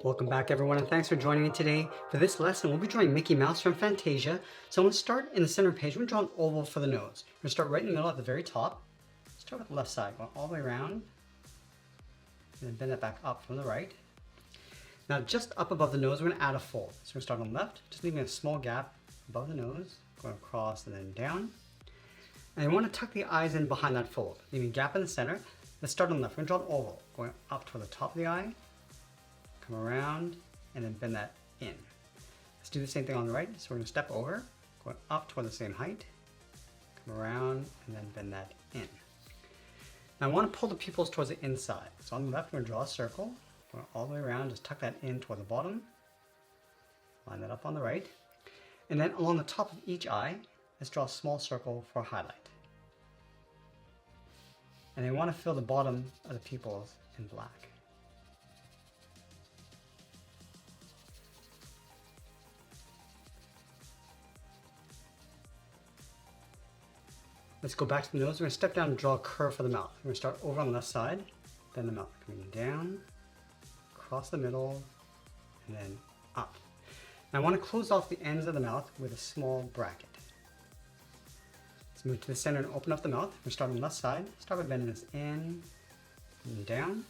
Welcome back everyone, and thanks for joining me today. For this lesson, we'll be drawing Mickey Mouse from Fantasia. So I'm going to start in the center page. We're going to draw an oval for the nose. We're going to start right in the middle at the very top. Start with the left side, going all the way around, and then bend it back up from the right. Now just up above the nose, we're going to add a fold. So we're going to start on the left, just leaving a small gap above the nose, going across and then down. And you want to tuck the eyes in behind that fold, leaving a gap in the center. Let's start on the left. We're going to draw an oval, going up toward the top of the eye, come around, and then bend that in. Let's do the same thing on the right. So we're going to step over, going up toward the same height, come around, and then bend that in. Now I want to pull the pupils towards the inside. So on the left, we're going to draw a circle, going all the way around, just tuck that in toward the bottom, line that up on the right. And then along the top of each eye, let's draw a small circle for a highlight. And I want to fill the bottom of the pupils in black. Let's go back to the nose. We're going to step down and draw a curve for the mouth. We're going to start over on the left side, bend the mouth, coming down, across the middle, and then up. Now I want to close off the ends of the mouth with a small bracket. Let's move to the center and open up the mouth. We're going to start on the left side. Start by bending this in and down.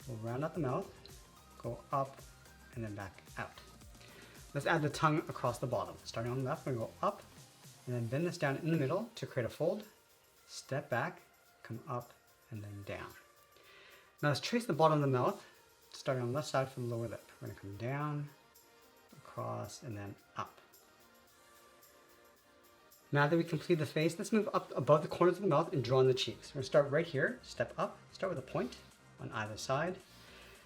We'll round out the mouth, go up, and then back out. Let's add the tongue across the bottom. Starting on the left, we're going to go up, and then bend this down in the middle to create a fold. Step back, come up, and then down. Now let's trace the bottom of the mouth, starting on the left side from the lower lip. We're going to come down, across, and then up. Now that we complete the face, let's move up above the corners of the mouth and draw in the cheeks. We're going to start right here, step up, start with a point on either side.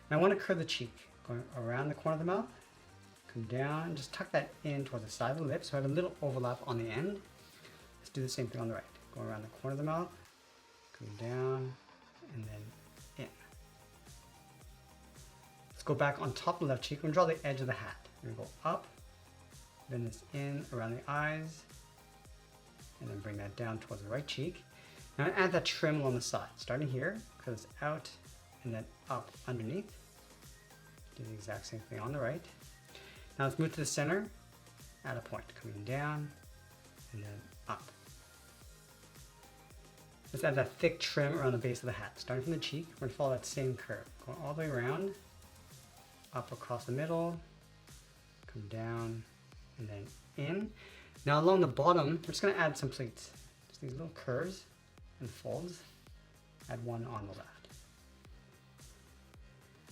And I want to curve the cheek, going around the corner of the mouth, come down, and just tuck that in toward the side of the lip so I have a little overlap on the end. Let's do the same thing on the right. Go around the corner of the mouth, come down, and then in. Let's go back on top of the left cheek and draw the edge of the hat. We're going to go up, bend this in around the eyes, and then bring that down towards the right cheek. Now add that trim along the side, starting here, cut this out, and then up underneath. Do the exact same thing on the right. Now let's move to the center, add a point, coming down, and then up. Let's add that thick trim around the base of the hat. Starting from the cheek, we're going to follow that same curve, going all the way around, up across the middle, come down, and then in. Now along the bottom, we're just going to add some pleats. Just these little curves and folds. Add one on the left.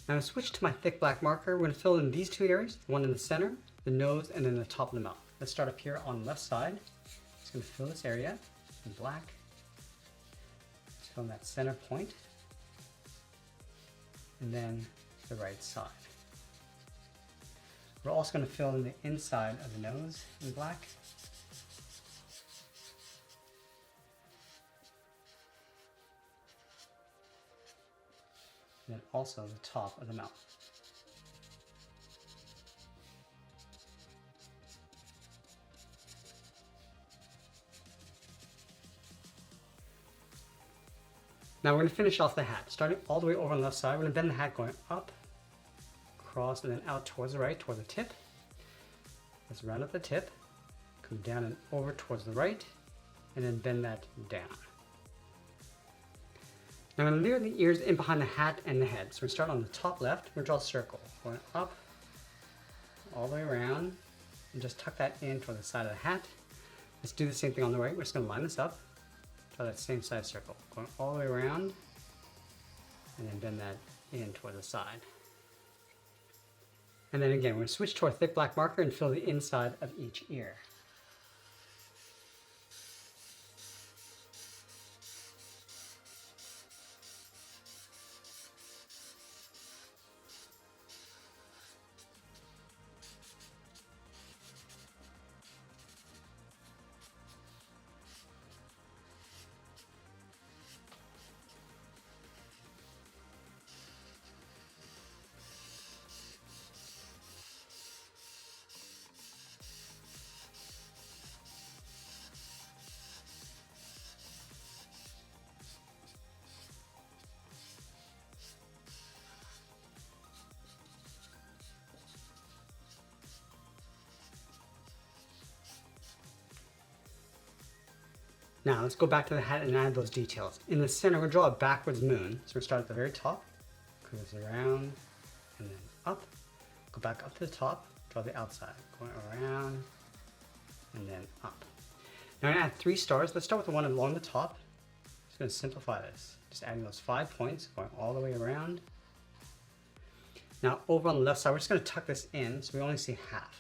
Now I switch to my thick black marker. We're going to fill in these two areas, one in the center, the nose, and then the top of the mouth. Let's start up here on the left side. Just going to fill this area in black. Just fill in that center point. And then the right side. We're also going to fill in the inside of the nose in black. And then also the top of the mouth. Now we're going to finish off the hat. Starting all the way over on the left side, we're going to bend the hat going up, across, and then out towards the right, towards the tip. Let's round up the tip, come down and over towards the right, and then bend that down. Now I'm going to layer the ears in behind the hat and the head. So we're going to start on the top left. We're going to draw a circle, going up, all the way around, and just tuck that in toward the side of the hat. Let's do the same thing on the right. We're just going to line this up, draw that same size circle, going all the way around, and then bend that in toward the side. And then again, we're going to switch to our thick black marker and fill the inside of each ear. Now let's go back to the hat and add those details. In the center, we're going to draw a backwards moon. So we're going to start at the very top, curves around, and then up. Go back up to the top, draw the outside, going around, and then up. Now I'm going to add 3 stars. Let's start with the one along the top. Just going to simplify this. Just adding those 5 points, going all the way around. Now over on the left side, we're just going to tuck this in so we only see half.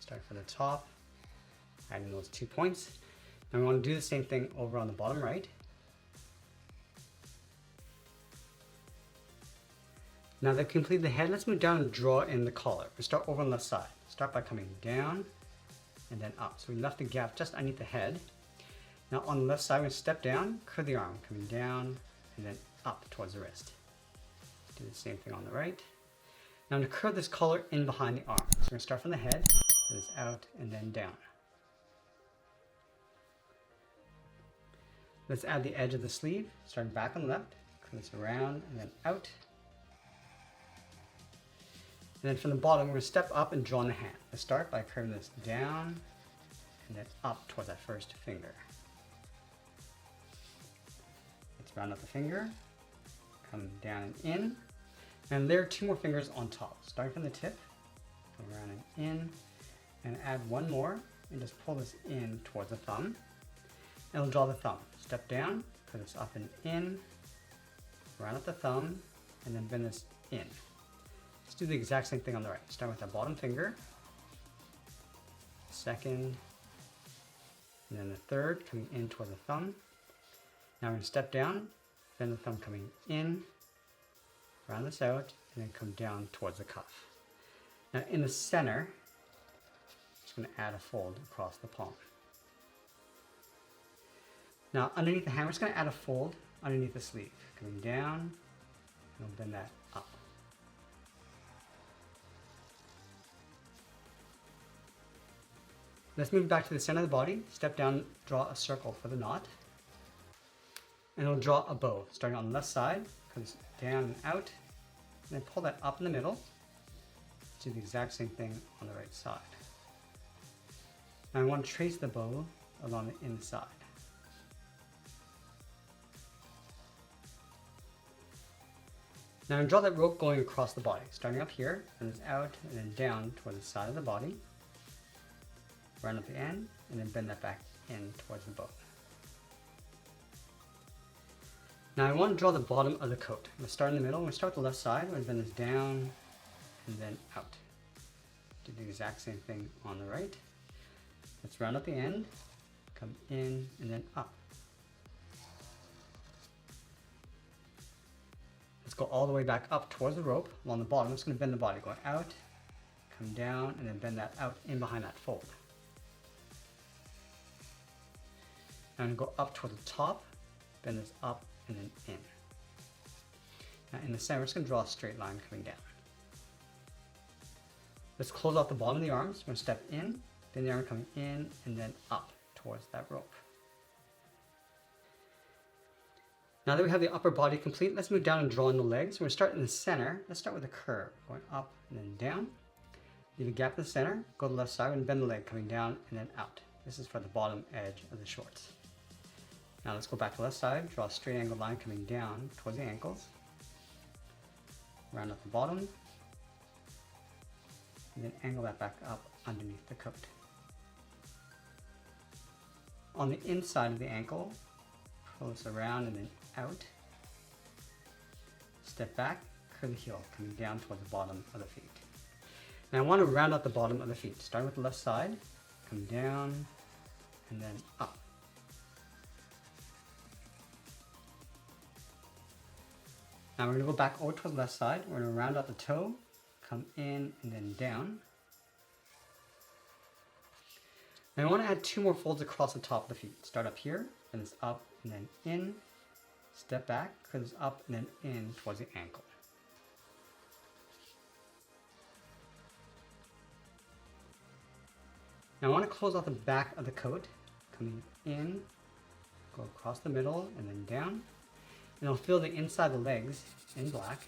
Start from the top, adding those 2 points. Now we want to do the same thing over on the bottom right. Now that we've completed the head, let's move down and draw in the collar. We'll start over on the left side. Start by coming down and then up. So we left a gap just underneath the head. Now on the left side, we're going to step down, curve the arm, coming down and then up towards the wrist. Do the same thing on the right. Now I'm going to curve this collar in behind the arm. So we're going to start from the head, this out and then down. Let's add the edge of the sleeve, starting back on the left, curve this around and then out. And then from the bottom, we're going to step up and draw in the hand. Let's start by curving this down and then up towards that first finger. Let's round up the finger, come down and in. And there are 2 more fingers on top. Starting from the tip, go around and in, and add 1 more, and just pull this in towards the thumb. And we'll draw the thumb. Step down, put this up and in, round up the thumb, and then bend this in. Let's do the exact same thing on the right. Start with the bottom finger, second, and then the third coming in toward the thumb. Now we're going to step down, bend the thumb coming in, round this out, and then come down towards the cuff. Now in the center, I'm just going to add a fold across the palm. Now underneath the hand, we're just going to add a fold underneath the sleeve, coming down, and we'll bend that up. Let's move back to the center of the body, step down, draw a circle for the knot, and we'll draw a bow, starting on the left side, comes down and out, and then pull that up in the middle. Do the exact same thing on the right side. Now I want to trace the bow along the inside. Now I'm going to draw that rope going across the body, starting up here, and it's out, and then down toward the side of the body. Round up the end, and then bend that back in towards the bow. Now I want to draw the bottom of the coat. I'm going to start in the middle. I'm going to start with the left side. I'm going to bend this down, and then out. Do the exact same thing on the right. Let's round up the end, come in, and then up. Let's go all the way back up towards the rope. Along the bottom, I'm just going to bend the body, going out, come down, and then bend that out in behind that fold. Now I'm going to go up toward the top, bend this up, and then in. Now in the center, we're just going to draw a straight line coming down. Let's close off the bottom of the arms. We're going to step in, then the arm coming in, and then up towards that rope. Now that we have the upper body complete, let's move down and draw in the legs. We're going to start in the center. Let's start with a curve, going up and then down. Leave a gap in the center, go to the left side and bend the leg coming down and then out. This is for the bottom edge of the shorts. Now let's go back to the left side, draw a straight angled line coming down towards the ankles. Round up the bottom, and then angle that back up underneath the coat. On the inside of the ankle, pull this around and then out. Step back, curve the heel, coming down towards the bottom of the feet. Now I want to round out the bottom of the feet, starting with the left side, come down, and then up. Now we're going to go back over towards the left side. We're going to round out the toe, come in, and then down. Now I want to add 2 more folds across the top of the feet. Start up here, and it's up, and then in. Step back, curve this up, and then in towards the ankle. Now I want to close off the back of the coat, coming in, go across the middle, and then down. And I'll fill the inside of the legs in black.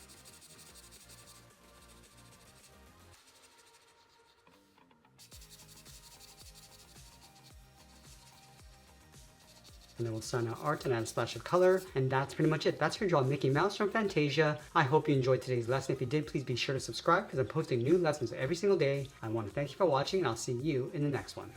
And then we'll sign out art and add a splash of color. And that's pretty much it. That's how you draw Mickey Mouse from Fantasia. I hope you enjoyed today's lesson. If you did, please be sure to subscribe because I'm posting new lessons every single day. I want to thank you for watching and I'll see you in the next one.